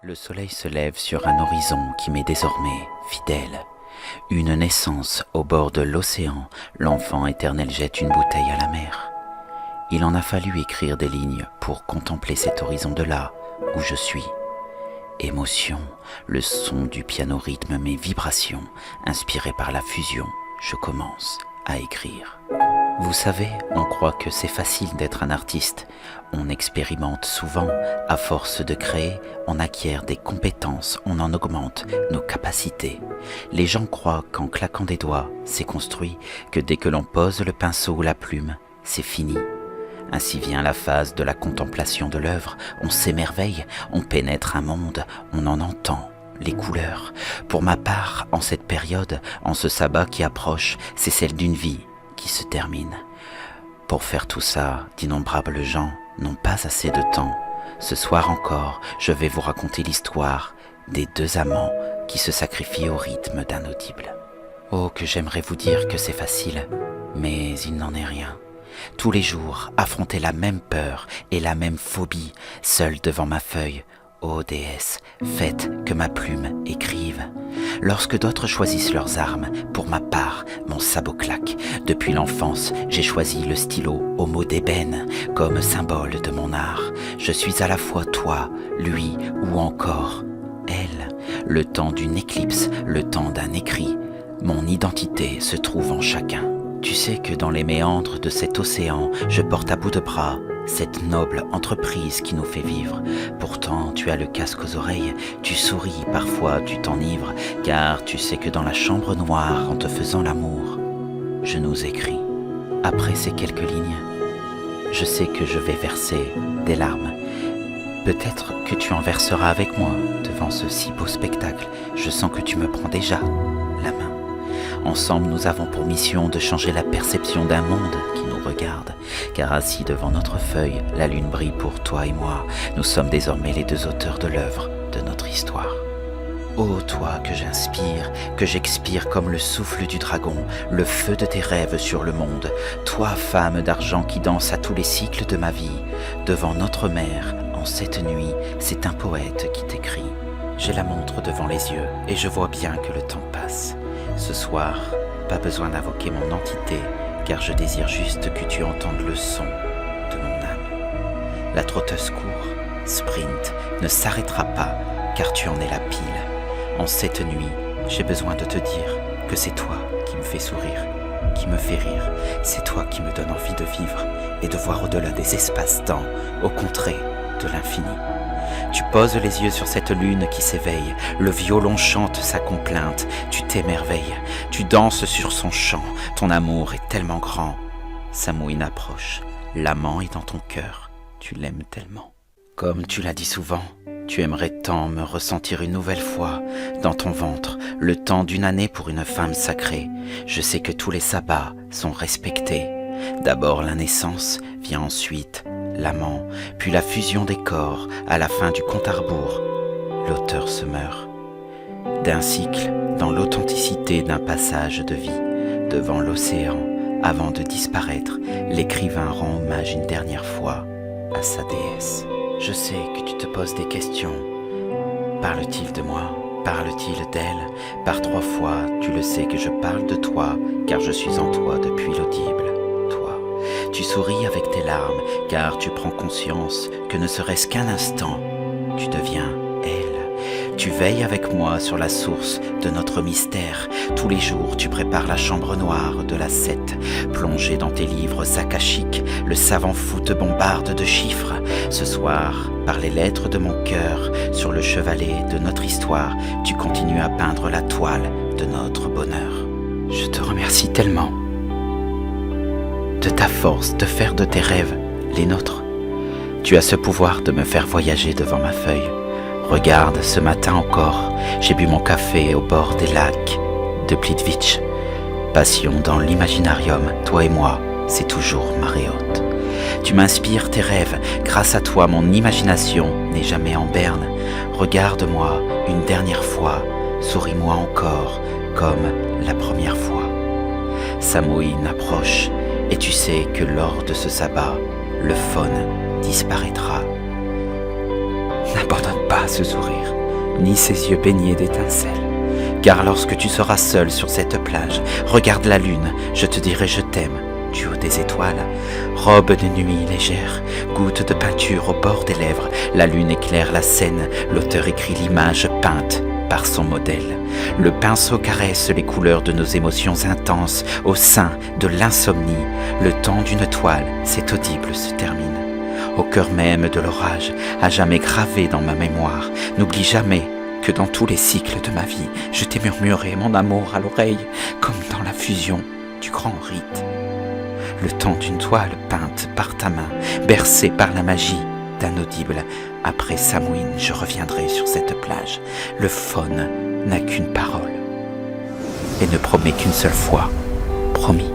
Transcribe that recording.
Le soleil se lève sur un horizon qui m'est désormais fidèle. Une naissance au bord de l'océan, l'enfant éternel jette une bouteille à la mer. Il en a fallu écrire des lignes pour contempler cet horizon de là où je suis. Émotion, le son du piano rythme mes vibrations, inspiré par la fusion, je commence à écrire. Vous savez, on croit que c'est facile d'être un artiste. On expérimente souvent, à force de créer, on acquiert des compétences, on en augmente nos capacités. Les gens croient qu'en claquant des doigts, c'est construit, que dès que l'on pose le pinceau ou la plume, c'est fini. Ainsi vient la phase de la contemplation de l'œuvre, on s'émerveille, on pénètre un monde, on en entend les couleurs. Pour ma part, en cette période, en ce sabbat qui approche, c'est celle d'une vie qui se termine. Pour faire tout ça, d'innombrables gens n'ont pas assez de temps. Ce soir encore, je vais vous raconter l'histoire des deux amants qui se sacrifient au rythme d'un audible. Oh, que j'aimerais vous dire que c'est facile, mais il n'en est rien. Tous les jours, affronter la même peur et la même phobie, seul devant ma feuille. Ô déesse, faites que ma plume écrive. Lorsque d'autres choisissent leurs armes, pour ma part, mon sabot claque. Depuis l'enfance, j'ai choisi le stylo au mot d'ébène comme symbole de mon art. Je suis à la fois toi, lui ou encore elle. Le temps d'une éclipse, le temps d'un écrit. Mon identité se trouve en chacun. Tu sais que dans les méandres de cet océan, je porte à bout de bras cette noble entreprise qui nous fait vivre. Pourtant, tu as le casque aux oreilles, tu souris, parfois tu t'enivres, car tu sais que dans la chambre noire, en te faisant l'amour, je nous écris. Après ces quelques lignes, je sais que je vais verser des larmes. Peut-être que tu en verseras avec moi devant ce si beau spectacle. Je sens que tu me prends déjà la main. Ensemble, nous avons pour mission de changer la perception d'un monde qui nous regarde. Car assis devant notre feuille, la lune brille pour toi et moi. Nous sommes désormais les deux auteurs de l'œuvre de notre histoire. Ô toi que j'inspire, que j'expire comme le souffle du dragon, le feu de tes rêves sur le monde. Toi, femme d'argent qui danse à tous les cycles de ma vie. Devant notre mère, en cette nuit, c'est un poète qui t'écrit. J'ai la montre devant les yeux et je vois bien que le temps passe. Ce soir, pas besoin d'invoquer mon entité, car je désire juste que tu entendes le son de mon âme. La trotteuse court, sprint, ne s'arrêtera pas, car tu en es la pile. En cette nuit, j'ai besoin de te dire que c'est toi qui me fais sourire, qui me fait rire. C'est toi qui me donne envie de vivre et de voir au-delà des espaces-temps, au contrée de l'infini. Tu poses les yeux sur cette lune qui s'éveille, le violon chante sa complainte, tu t'émerveilles, tu danses sur son chant, ton amour est tellement grand. Samhain approche, l'amant est dans ton cœur, tu l'aimes tellement. Comme tu l'as dit souvent, tu aimerais tant me ressentir une nouvelle fois dans ton ventre, le temps d'une année pour une femme sacrée. Je sais que tous les sabbats sont respectés. D'abord la naissance, vient ensuite l'amant, puis la fusion des corps, à la fin du compte à rebours, l'auteur se meurt. D'un cycle, dans l'authenticité d'un passage de vie, devant l'océan, avant de disparaître, l'écrivain rend hommage une dernière fois à sa déesse. Je sais que tu te poses des questions. Parle-t-il de moi? Parle-t-il d'elle? Par 3 fois, tu le sais que je parle de toi, car je suis en toi depuis l'audible. Tu souris avec tes larmes, car tu prends conscience que ne serait-ce qu'un instant, tu deviens elle. Tu veilles avec moi sur la source de notre mystère. Tous les jours, tu prépares la chambre noire de la 7. Plongé dans tes livres akashiques, le savant fou te bombarde de chiffres. Ce soir, par les lettres de mon cœur, sur le chevalet de notre histoire, tu continues à peindre la toile de notre bonheur. Je te remercie tellement de ta force de faire de tes rêves les nôtres. Tu as ce pouvoir de me faire voyager devant ma feuille. Regarde, ce matin encore, j'ai bu mon café au bord des lacs de Plitvice. Passion dans l'imaginarium, toi et moi, c'est toujours marée haute. Tu m'inspires tes rêves, grâce à toi mon imagination n'est jamais en berne. Regarde-moi une dernière fois, souris-moi encore comme la première fois. Samhain approche, et tu sais que lors de ce sabbat, le faune disparaîtra. N'abandonne pas ce sourire. ni ses yeux baignés d'étincelles. Car lorsque tu seras seul sur cette plage, regarde la lune, je te dirai je t'aime, du haut des étoiles. Robe de nuit légère, goutte de peinture au bord des lèvres, la lune éclaire la scène, l'auteur écrit l'image peinte par son modèle. Le pinceau caresse les couleurs de nos émotions intenses au sein de l'insomnie. Le temps d'une toile, c'est audible, se termine. Au cœur même de l'orage, à jamais gravé dans ma mémoire, n'oublie jamais que dans tous les cycles de ma vie, je t'ai murmuré mon amour à l'oreille, comme dans la fusion du grand rite. Le temps d'une toile peinte par ta main, bercée par la magie d'un audible. Après Samhain, je reviendrai sur cette plage. Le faune n'a qu'une parole et ne promet qu'une seule fois. Promis.